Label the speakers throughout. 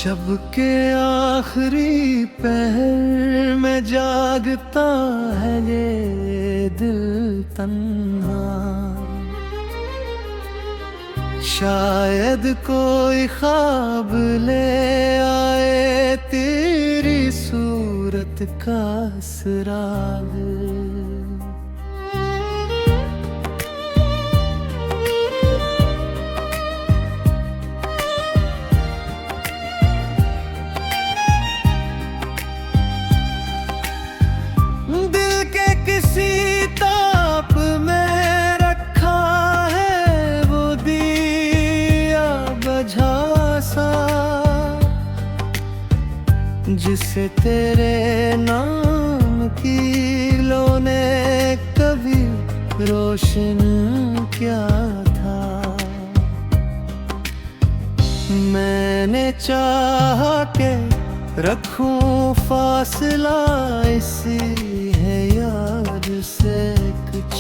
Speaker 1: शब के आखिरी पहर में जागता है ये दिल तन्हा। शायद कोई ख्वाब ले आए तेरी सूरत का सुराग। जिसे तेरे नाम की लो ने कभी रोशन किया था। मैंने चाहा के रखूं फासला इसी है याद से कुछ,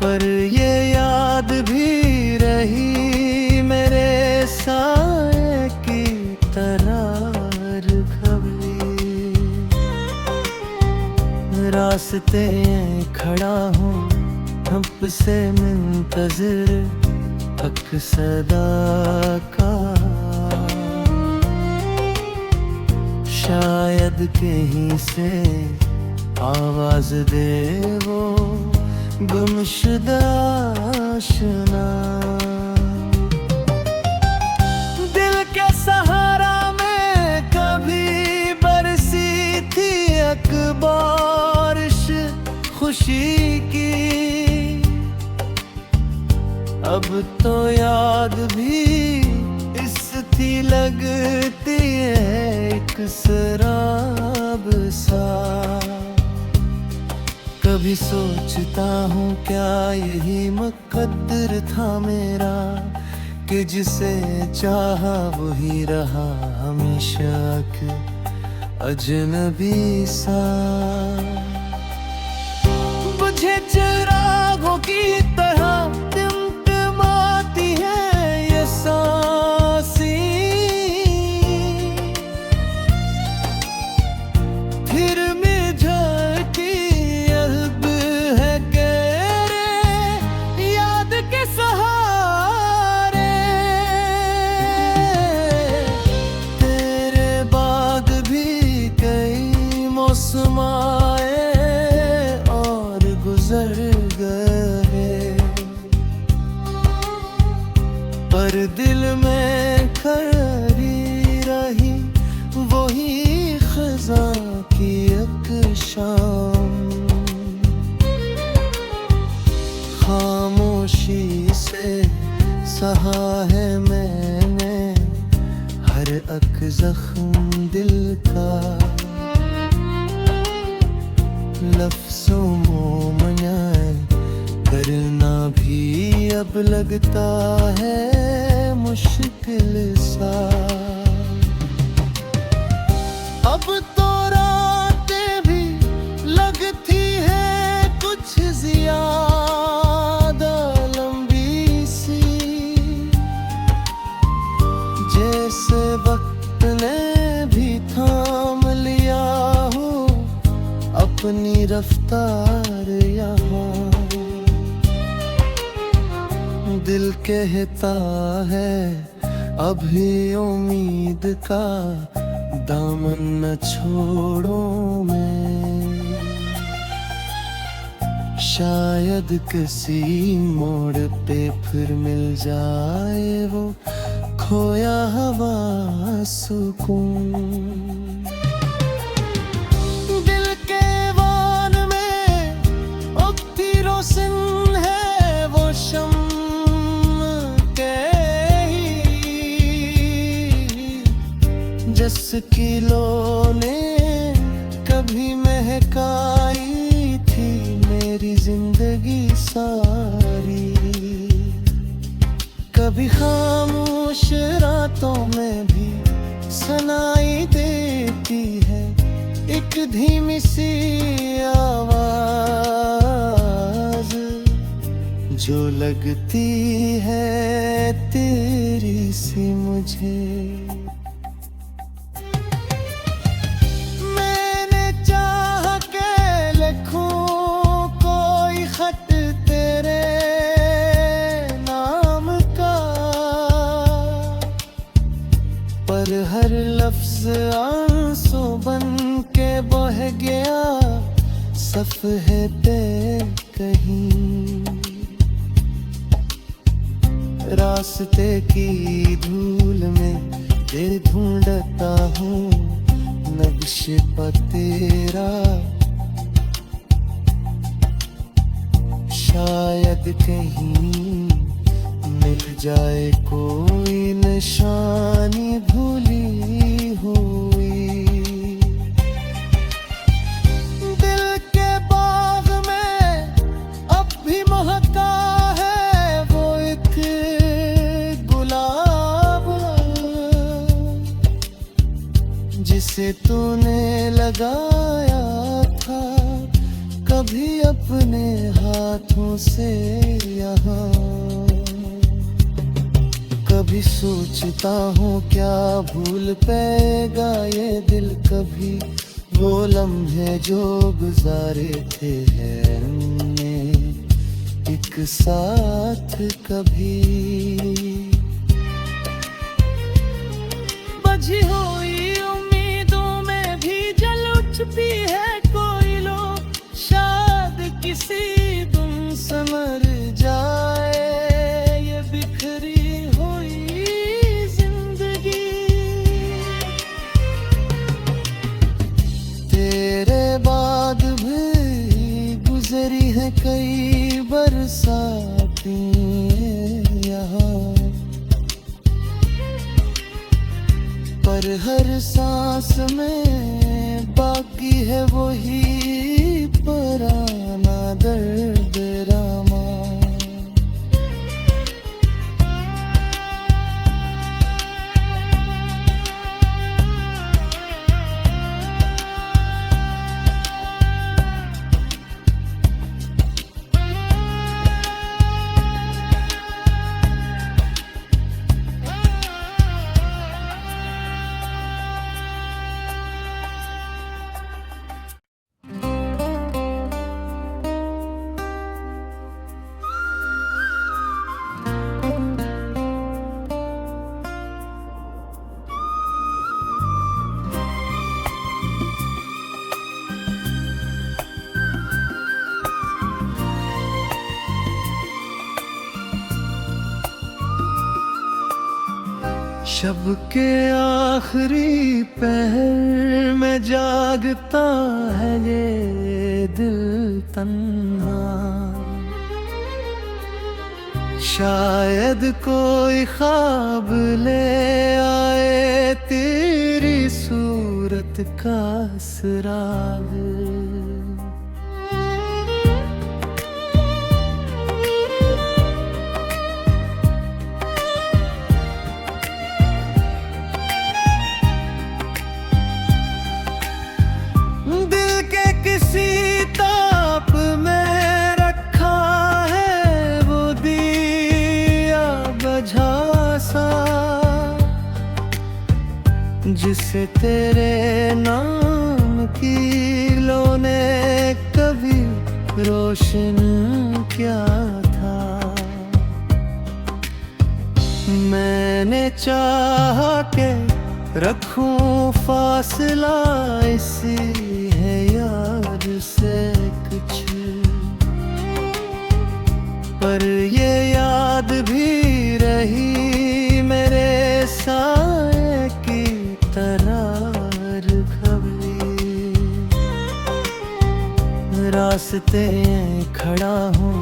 Speaker 1: पर ये याद भी रही मेरे साए की तरार खबरी। रास्ते खड़ा हूँ अब से मुंतज़िर हक सदा का। शायद कहीं से आवाज दे वो गुमशुदा आशना। दिल के सहारा में कभी बरसी थी एक बारिश खुशी की। अब तो याद भी इस थी लगती है एक शराब सा। कभी सोचता हूँ क्या यही मुकद्दर था मेरा, कि जिसे चाहा वही रहा हमेशा के अजनबी सा। बुझे चिरागों की तरह टिमटिमाती है ये सांसी, फिर आए और गुजर गए, पर दिल में खड़ी रही वही खज़ा की एक शाम। खामोशी से सहा है मैंने हर एक जख्म दिल का। लफ्ज़ों में करना भी अब लगता है मुश्किल सा। अब तो रातें भी लगती है कुछ ज़्यादा लंबी सी, जैसे वक्त ने भी थाम लिया हो अपनी रफ्तार यहाँ। दिल कहता है अभी उम्मीद का दामन न छोड़ो मैं। शायद किसी मोड़ पे फिर मिल जाए वो खोया हुआ सुकून। जिसकी लो ने कभी महकाई थी मेरी जिंदगी सारी। कभी खामोश रातों में भी सुनाई देती है एक धीमी सी आवाज, जो लगती है तेरी सी मुझे। मैंने चाह के लिखूं कोई खत तेरे नाम का, पर हर लफ्ज आंसू बन के बह गया सफ़हे पे कहीं। रास्ते की धूल में तेरे ढूंढता हूँ नक्श पर तेरा, शायद कहीं मिल जाए कोई निशानी भूली हुई। दिल के बाग में अब भी महका है वो एक गुलाब, जिसे तूने लगाया था कभी अपने हाथों से यहाँ। कभी सोचता हूँ क्या भूल पाएगा ये दिल कभी वो लम्हे जो गुजारे थे हमने एक साथ कभी। बजी हुई उम्मीदों में भी जल उठती है कोई लो, शायद किसी दिन संवर जाए ये बिखरी हुई जिंदगी। तेरे बाद भी गुजरी है कई बरसातें यहाँ, पर हर सांस में बाकी है वही पुराना दर्द रामा। शब के आखिरी पहर में जागता है ये दिल तन्हा, शायद कोई ख्वाब ले आए तेरी सूरत का असरार। जिसे तेरे नाम की लो ने कभी रोशन किया था। मैंने चाहा के रखूं फासला इसी है याद से कुछ, पर ये याद भी रही मेरे साए की तरार खबली। रास्ते खड़ा हूँ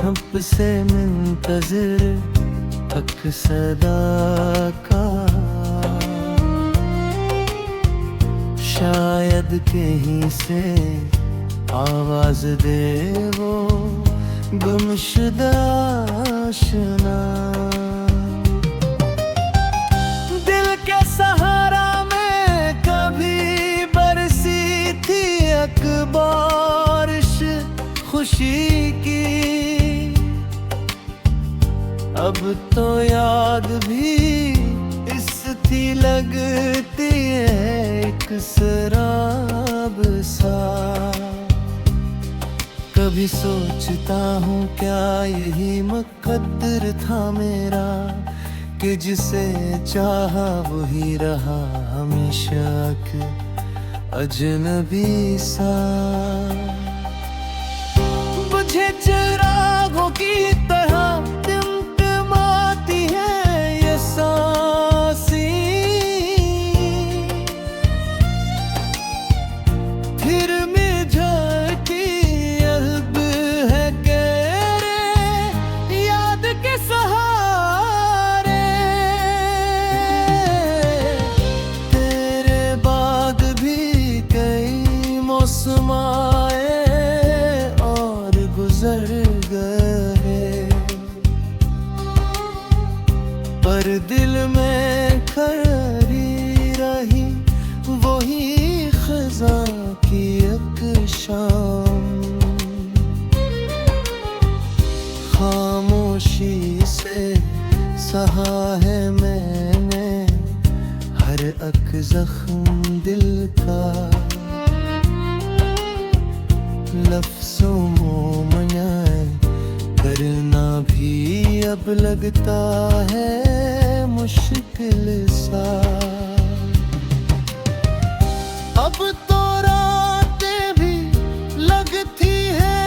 Speaker 1: अब से मुंतज़िर हक सदा का, शायद कहीं से आवाज दे वो गुमशुदा आशना। दिल के सहारा में कभी बरसी थी एक बारिश खुशी की, अब तो याद भी इस थी लगती है एक शराब सा। कभी सोचता हूँ क्या यही मुकद्दर था मेरा, कि जिसे चाहा वही रहा हमेशा के अजनबी सा। बुझे चिरागों की तरह टिमटिमाती है ये सांसी, फिर मिझती अब है गहरे याद के सहारे। तेरे बाद भी कई मौसम आए और गुजर गए, पर दिल में खड़ी रही वही खज़ा की एक शाम। खामोशी से सहा है मैंने हर एक जख्म दिल का, लफ्ज़ों में करना भी अब लगता है मुश्किल सा। अब तो रातें भी लगती है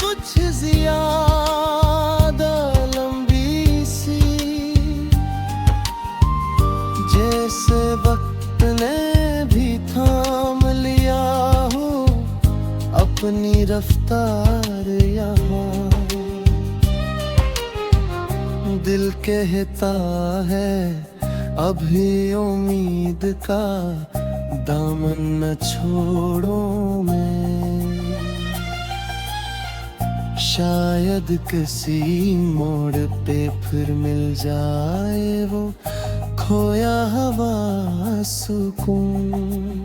Speaker 1: कुछ ज़्यादा लंबी सी, जैसे वक्त ने भी थाम लिया हो अपनी रफ्तार यहाँ। दिल कहता है अभी उम्मीद का दामन न छोड़ो मैं, शायद किसी मोड़ पे फिर मिल जाए वो खोया हुआ सुकून।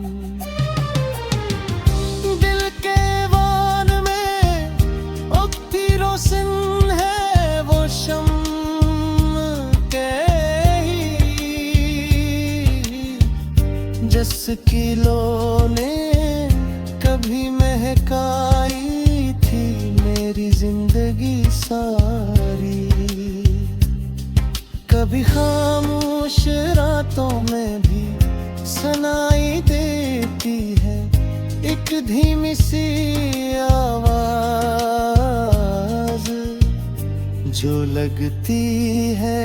Speaker 1: जिसकी लो ने कभी महकाई थी मेरी जिंदगी सारी, कभी खामोश रातों में भी सुनाई देती है एक धीमी सी आवाज, जो लगती है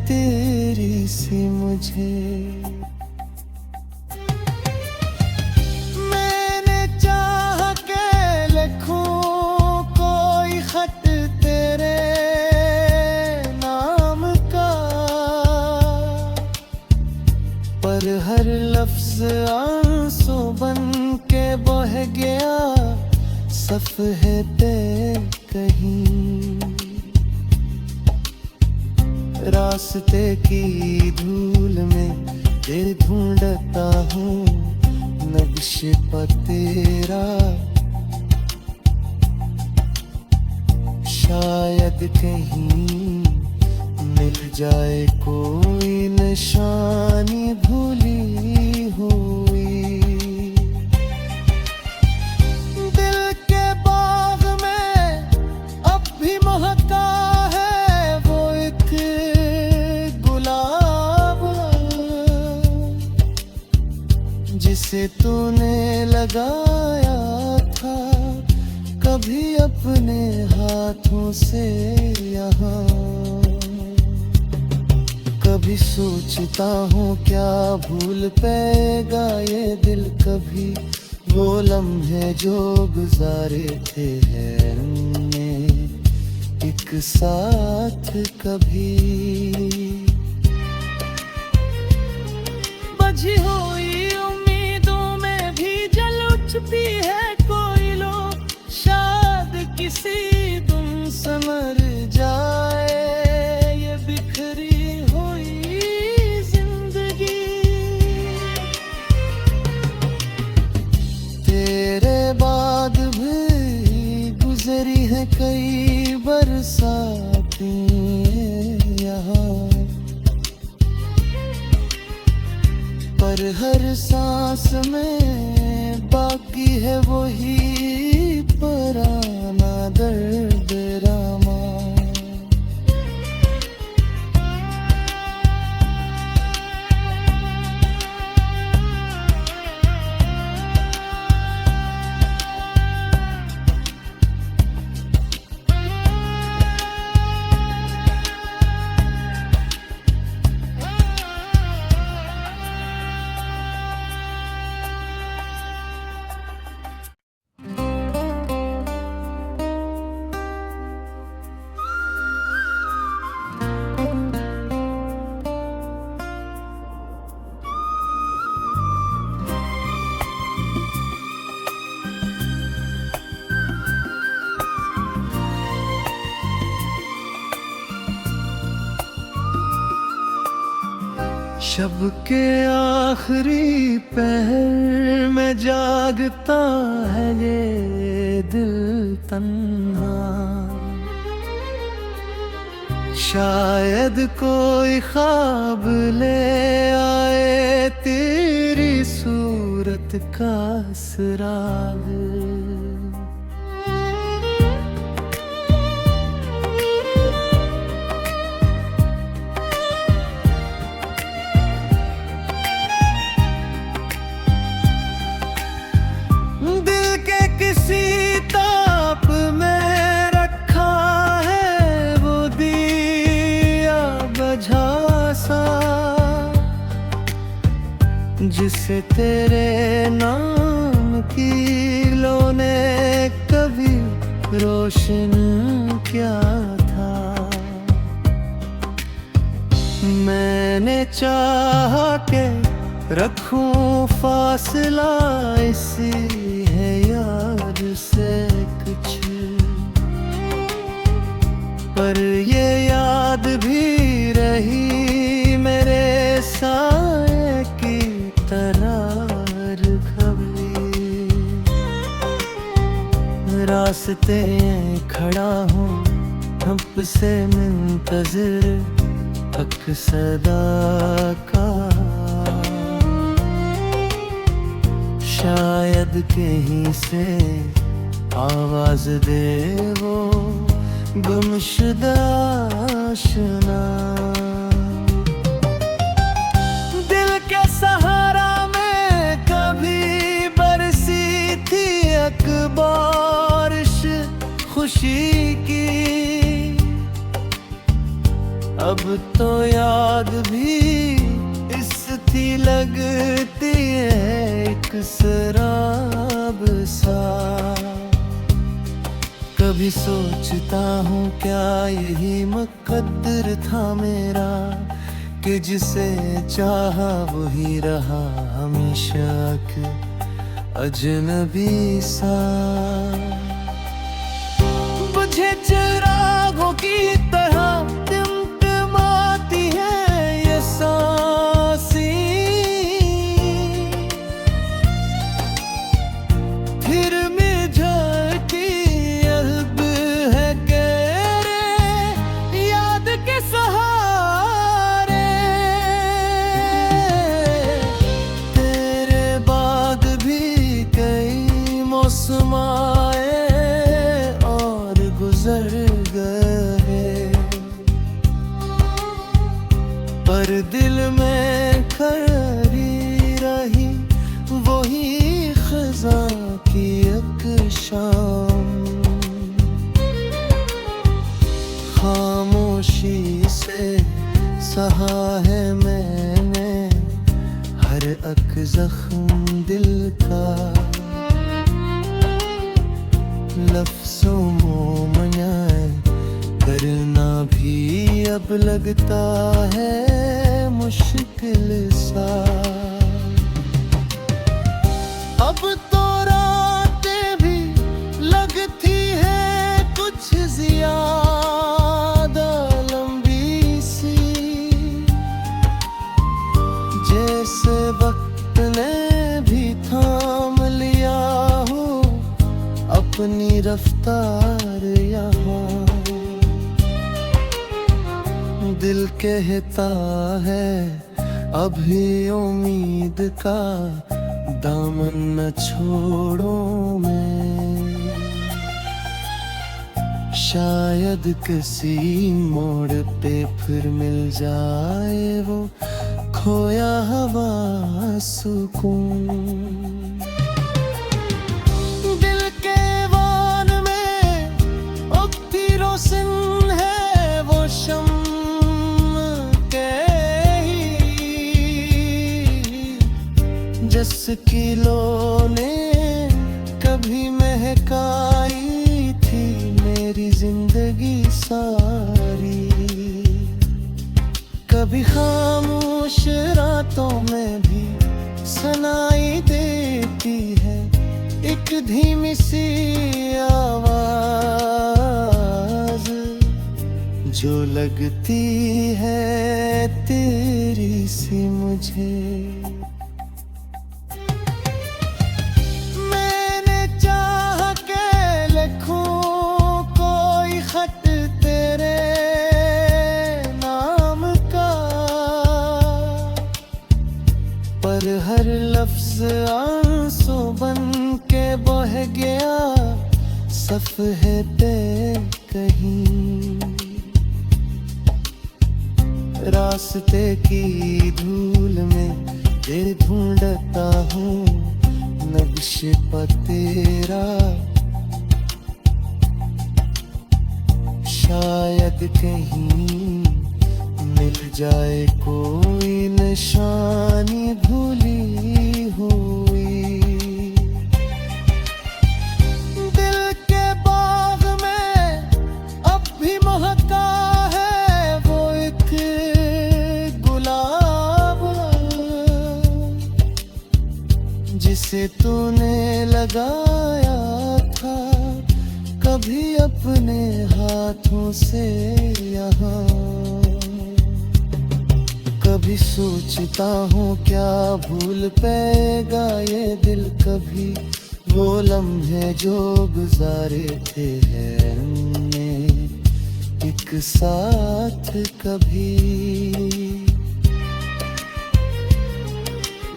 Speaker 1: तेरी सी मुझे। पर हर लफ्ज आंसू बन के बह गया सफ़हे पे कहीं, रास्ते की धूल में तेरे ढूंढता हूँ नक्शे पर तेरा, शायद कहीं मिल जाए कोई निशानी भूली हुई। दिल के बाग में अब भी महका है वो एक गुलाब, जिसे तूने लगाया था कभी अपने हाथों से यहाँ। कभी सोचता हूँ क्या भूल पाएगा ये दिल कभी वो लम्हे जो गुजारे थे हमने एक साथ कभी। बजी हुई उम्मीदों में भी जल उठती है कोई लो, शायद किसी दिन समर जाए ये बिखरी कई बरसातें हर सांस में बाकी है वही पुराना दर्द रामा। शब के आखिरी पहर में जागता है ये दिल तन्हा। शायद कोई ख्वाब ले आए तेरी सूरत का सुराग। जिसे तेरे नाम की लो ने कभी रोशन किया था। मैंने चाहा के रखूं फासला इसी है याद से कुछ, पर ये याद भी रही मेरे साए की तरार खबरी। रास्ते खड़ा हूँ अब से मुंतज़िर हक सदा का। शायद कहीं से आवाज दे वो गुमशुदा आशना। दिल के सहारा में कभी बरसी थी एक बारिश खुशी की। अब तो याद भी इस थी लगती है एक शराब सा। कभी सोचता हूँ क्या यही मुकद्दर था मेरा, कि जिसे चाहा वही रहा हमेशा के अजनबी सा। बुझे चिरागों की तरह टिमटिमाती है ये सांसी, फिर मिझती अब है गहरे याद के सहारे। तेरे बाद भी कई मौसम आए और गुजर गए, पर दिल में खड़ी रही वही खज़ा की एक शाम। खामोशी से सहा है मैंने हर एक जख्म दिल का। लफ्ज़ों में मनाए करना भी अब लगता है मुश्किल सा। अब तो रातें भी लगती है कुछ ज़्यादा लंबी सी, जैसे वक्त ने भी थाम लिया हो अपनी रफ्तार यहाँ। दिल कहता है अभी उम्मीद का दामन न छोड़ूं मैं। शायद किसी मोड़ पे फिर मिल जाए वो खोया हुआ सुकून। दिल के वान में उठती रोशन है वो शम्म के ही, जिसकी लो ने कभी महकाई थी मेरी जिंदगी सारी। कभी खामोश रातों में भी सुनाई देती है एक धीमी सी आवाज, जो लगती है तेरी सी मुझे। मैंने चाह के लिखूं कोई खत तेरे नाम का, पर हर लफ्ज आंसू बन के बह गया सफ़हे पे कहीं। रास्ते की धूल में तेरे ढूंढता हूँ नक्शे पर तेरा, शायद कहीं मिल जाए कोई निशानी भूली हुई। दिल के बाग में अब भी महका है वो एक गुलाब, जिसे तूने लगाया था कभी अपने हाथों से यहाँ। कभी सोचता हूँ क्या भूल पाएगा ये दिल कभी वो लम्हे जो गुजारे थे हमने एक साथ कभी।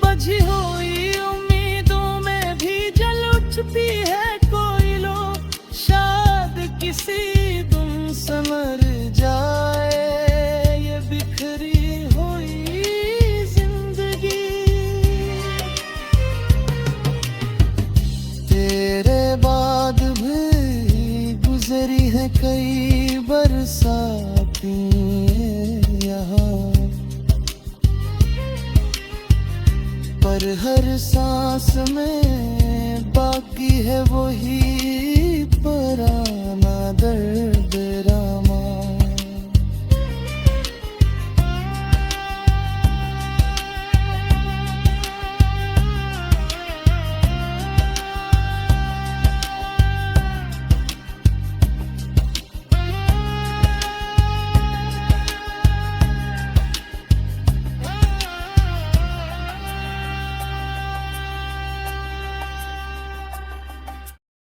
Speaker 1: बजी हुई उम्मीदों में भी जल उठती है कोई लो, शायद किसी दिन संवर जाए ये बिखरी हुई जिंदगी। तेरे बाद भी गुजरी है कई बरसाती यहाँ, पर हर सांस में बाकी है वही